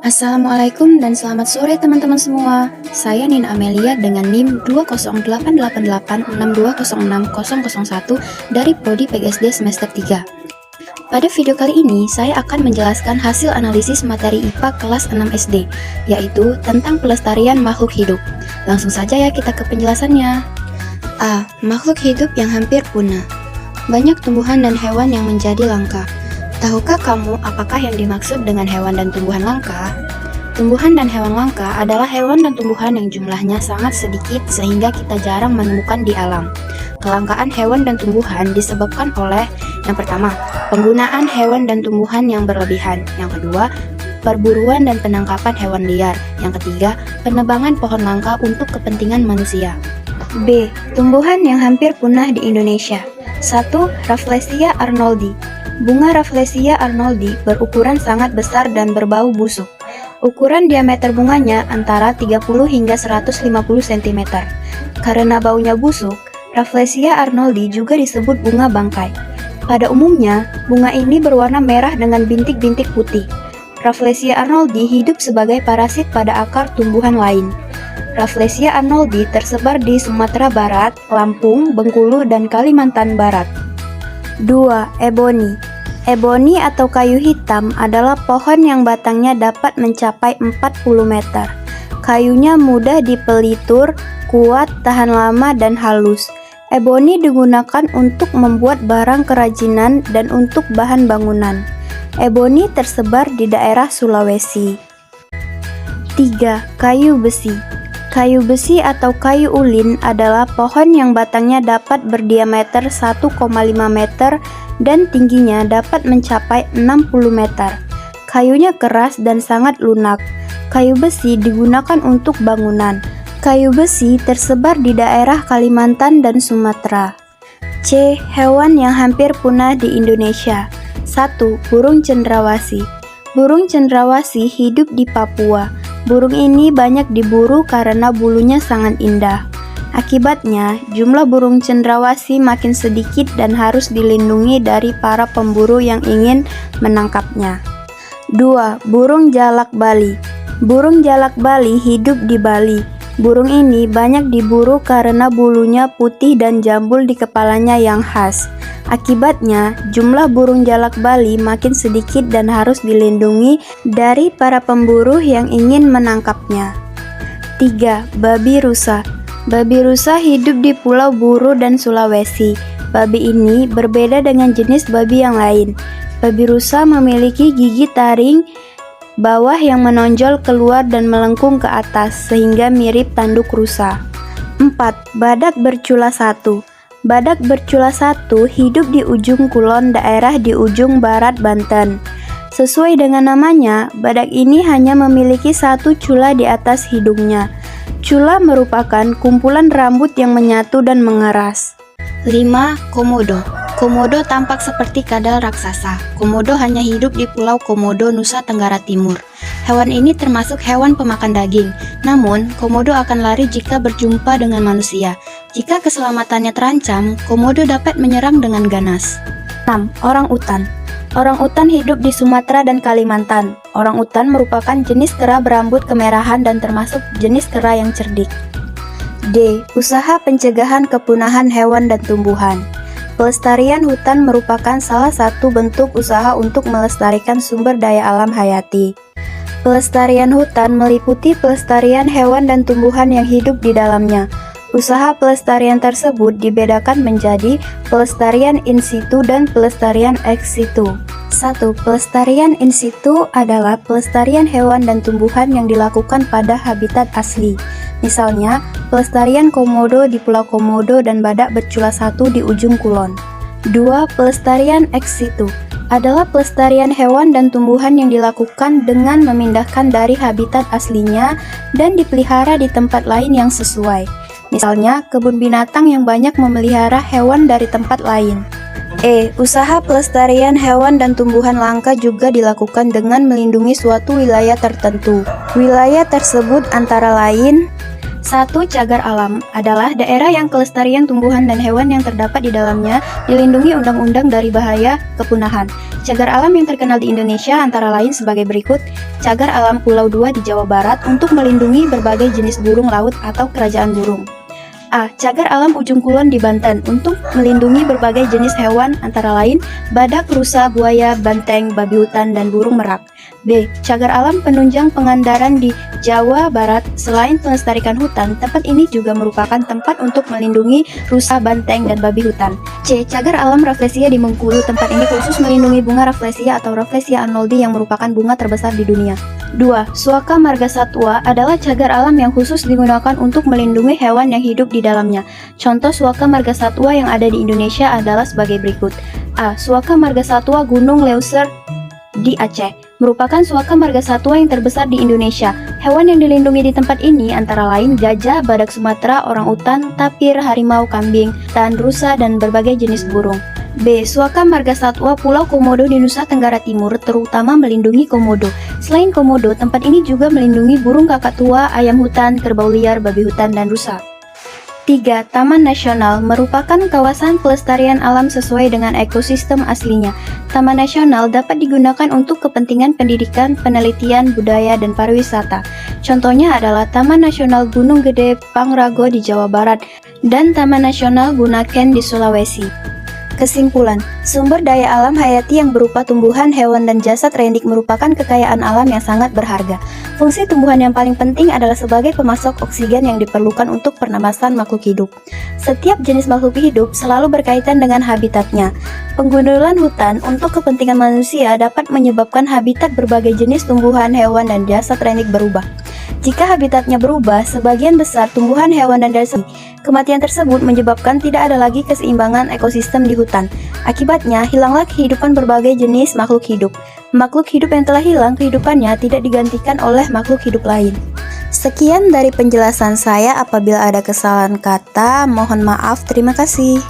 Assalamualaikum dan selamat sore teman-teman semua. Saya Nina Amelia dengan NIM 20888620601 dari Prodi PGSD semester 3. Pada video kali ini, saya akan menjelaskan hasil analisis materi IPA kelas 6 SD, yaitu tentang pelestarian makhluk hidup. Langsung saja ya kita ke penjelasannya. A. Makhluk hidup yang hampir punah. Banyak tumbuhan dan hewan yang menjadi langka. Tahukah kamu apakah yang dimaksud dengan hewan dan tumbuhan langka? Tumbuhan dan hewan langka adalah hewan dan tumbuhan yang jumlahnya sangat sedikit sehingga kita jarang menemukan di alam. Kelangkaan hewan dan tumbuhan disebabkan oleh yang pertama, penggunaan hewan dan tumbuhan yang berlebihan. Yang kedua, perburuan dan penangkapan hewan liar. Yang ketiga, penebangan pohon langka untuk kepentingan manusia. B. Tumbuhan yang hampir punah di Indonesia. 1. Rafflesia arnoldi. Bunga Rafflesia arnoldi berukuran sangat besar dan berbau busuk. Ukuran diameter bunganya antara 30 hingga 150 cm. Karena baunya busuk, Rafflesia arnoldi juga disebut bunga bangkai. Pada umumnya, bunga ini berwarna merah dengan bintik-bintik putih. Rafflesia arnoldi hidup sebagai parasit pada akar tumbuhan lain. Rafflesia arnoldi tersebar di Sumatera Barat, Lampung, Bengkulu, dan Kalimantan Barat. 2. Eboni. Eboni atau kayu hitam adalah pohon yang batangnya dapat mencapai 40 meter. Kayunya mudah dipelitur, kuat, tahan lama, dan halus. Eboni digunakan untuk membuat barang kerajinan dan untuk bahan bangunan. Eboni tersebar di daerah Sulawesi. 3. Kayu besi. Kayu besi atau kayu ulin adalah pohon yang batangnya dapat berdiameter 1,5 meter dan tingginya dapat mencapai 60 meter. Kayunya keras dan sangat lunak. Kayu besi digunakan untuk bangunan. Kayu besi tersebar di daerah Kalimantan dan Sumatera. C. Hewan yang hampir punah di Indonesia. 1. Burung cendrawasih. Burung cendrawasih hidup di Papua. Burung ini banyak diburu karena bulunya sangat indah. Akibatnya, jumlah burung cendrawasih makin sedikit dan harus dilindungi dari para pemburu yang ingin menangkapnya. 2. Burung jalak Bali. Burung jalak Bali hidup di Bali. Burung ini banyak diburu karena bulunya putih dan jambul di kepalanya yang khas. Akibatnya, jumlah burung jalak Bali makin sedikit dan harus dilindungi dari para pemburu yang ingin menangkapnya. 3. Babi rusa. Babi rusa hidup di Pulau Buru dan Sulawesi. Babi ini berbeda dengan jenis babi yang lain. Babi rusa memiliki gigi taring bawah yang menonjol keluar dan melengkung ke atas sehingga mirip tanduk rusa. 4. Badak bercula satu. Badak bercula satu hidup di ujung kulon daerah di ujung barat Banten. Sesuai dengan namanya, badak ini hanya memiliki satu cula di atas hidungnya. Cula merupakan kumpulan rambut yang menyatu dan mengeras. 5. Komodo. Komodo tampak seperti kadal raksasa. Komodo hanya hidup di Pulau Komodo, Nusa Tenggara Timur. Hewan ini termasuk hewan pemakan daging. Namun, komodo akan lari jika berjumpa dengan manusia. Jika keselamatannya terancam, komodo dapat menyerang dengan ganas. 6. Orang utan. Orang utan hidup di Sumatera dan Kalimantan. Orang utan merupakan jenis kera berambut kemerahan dan termasuk jenis kera yang cerdik. D. Usaha pencegahan kepunahan hewan dan tumbuhan. Pelestarian hutan merupakan salah satu bentuk usaha untuk melestarikan sumber daya alam hayati. Pelestarian hutan meliputi pelestarian hewan dan tumbuhan yang hidup di dalamnya. Usaha pelestarian tersebut dibedakan menjadi pelestarian in situ dan pelestarian ex situ. 1. Pelestarian in situ adalah pelestarian hewan dan tumbuhan yang dilakukan pada habitat asli. Misalnya, pelestarian komodo di Pulau Komodo dan badak bercula satu di ujung kulon. 2. Pelestarian ex situ adalah pelestarian hewan dan tumbuhan yang dilakukan dengan memindahkan dari habitat aslinya dan dipelihara di tempat lain yang sesuai. Misalnya, kebun binatang yang banyak memelihara hewan dari tempat lain. E. Usaha pelestarian hewan dan tumbuhan langka juga dilakukan dengan melindungi suatu wilayah tertentu. Wilayah tersebut antara lain: 1. Cagar alam adalah daerah yang kelestarian tumbuhan dan hewan yang terdapat di dalamnya dilindungi undang-undang dari bahaya kepunahan. Cagar alam yang terkenal di Indonesia antara lain sebagai berikut. Cagar alam Pulau Dua di Jawa Barat untuk melindungi berbagai jenis burung laut atau kerajaan burung. A. Cagar alam Ujung Kulon di Banten untuk melindungi berbagai jenis hewan antara lain badak, rusa, buaya, banteng, babi hutan, dan burung merak. B. Cagar alam Penunjang Pengandaran di Jawa Barat. Selain melestarikan hutan, tempat ini juga merupakan tempat untuk melindungi rusa, banteng, dan babi hutan. C. Cagar alam Rafflesia di Bengkulu. Tempat ini khusus melindungi bunga Rafflesia atau Rafflesia arnoldi yang merupakan bunga terbesar di dunia. 2. Suaka Marga Satwa adalah cagar alam yang khusus digunakan untuk melindungi hewan yang hidup di dalamnya. Contoh Suaka Marga Satwa yang ada di Indonesia adalah sebagai berikut. A. Suaka Marga Satwa Gunung Leuser di Aceh merupakan suaka marga satwa yang terbesar di Indonesia. Hewan yang dilindungi di tempat ini antara lain gajah, badak Sumatera, orangutan, tapir, harimau, kambing, dan rusa, dan berbagai jenis burung. B. Suaka Marga Satwa Pulau Komodo di Nusa Tenggara Timur terutama melindungi komodo. Selain komodo, tempat ini juga melindungi burung kakak tua, ayam hutan, kerbau liar, babi hutan, dan rusa. 3. Taman Nasional merupakan kawasan pelestarian alam sesuai dengan ekosistem aslinya. Taman Nasional dapat digunakan untuk kepentingan pendidikan, penelitian, budaya, dan pariwisata. Contohnya adalah Taman Nasional Gunung Gede Pangrango di Jawa Barat dan Taman Nasional Bunaken di Sulawesi. Kesimpulan, sumber daya alam hayati yang berupa tumbuhan, hewan, dan jasad rendik merupakan kekayaan alam yang sangat berharga. Fungsi tumbuhan yang paling penting adalah sebagai pemasok oksigen yang diperlukan untuk pernapasan makhluk hidup. Setiap jenis makhluk hidup selalu berkaitan dengan habitatnya. Penggundulan hutan untuk kepentingan manusia dapat menyebabkan habitat berbagai jenis tumbuhan, hewan, dan jasad rendik berubah. Jika habitatnya berubah, sebagian besar tumbuhan, hewan, dan jasad kematian tersebut menyebabkan tidak ada lagi keseimbangan ekosistem di hutan. Akibatnya, hilanglah kehidupan berbagai jenis makhluk hidup. Makhluk hidup yang telah hilang kehidupannya tidak digantikan oleh makhluk hidup lain. Sekian dari penjelasan saya. Apabila ada kesalahan kata, mohon maaf. Terima kasih.